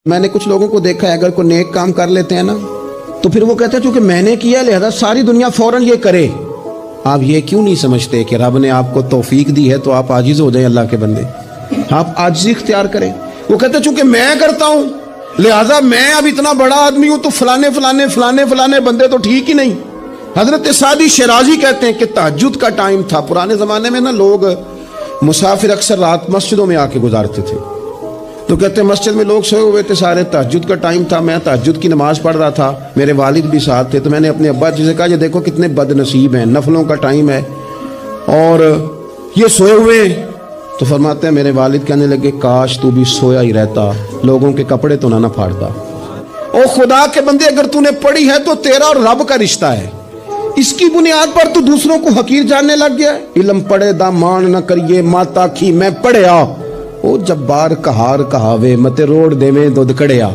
میں نے کچھ لوگوں کو دیکھا ہے، اگر کوئی نیک کام کر لیتے ہیں نا تو پھر وہ کہتے ہیں چونکہ میں نے کیا لہذا ساری دنیا فوراً یہ کرے۔ آپ یہ کیوں نہیں سمجھتے کہ رب نے آپ کو توفیق دی ہے تو آپ عاجز ہو جائیں اللہ کے بندے، آپ عاجزی اختیار کریں۔ وہ کہتے ہیں چونکہ میں کرتا ہوں لہذا میں اب اتنا بڑا آدمی ہوں تو فلانے فلانے فلانے فلانے بندے تو ٹھیک ہی نہیں۔ حضرت سعدی شیرازی کہتے ہیں کہ تہجد کا ٹائم تھا، پرانے زمانے میں نا لوگ مسافر اکثر رات مسجدوں میں آ کے گزارتے تھے، تو کہتے ہیں مسجد میں لوگ سوئے ہوئے تھے سارے، تہجد کا ٹائم تھا، میں تہجد کی نماز پڑھ رہا تھا، میرے والد بھی ساتھ تھے، تو میں نے اپنے ابا جی سے کہا یہ دیکھو کتنے بد نصیب ہیں، نفلوں کا ٹائم ہے اور یہ سوئے ہوئے ہیں۔ تو فرماتے ہیں میرے والد کہنے لگے کاش تو بھی سویا ہی رہتا، لوگوں کے کپڑے تو نہ پھاڑتا۔ او خدا کے بندے، اگر تو نے پڑھی ہے تو تیرا اور رب کا رشتہ ہے، اس کی بنیاد پر تو دوسروں کو حقیر جاننے لگ گیا ہے۔ علم پڑھے دا مان نہ کریے ماتا کی میں پڑھیا، او جبار کہار کہاوے متے روڑ دے میں دودھ کڑیا۔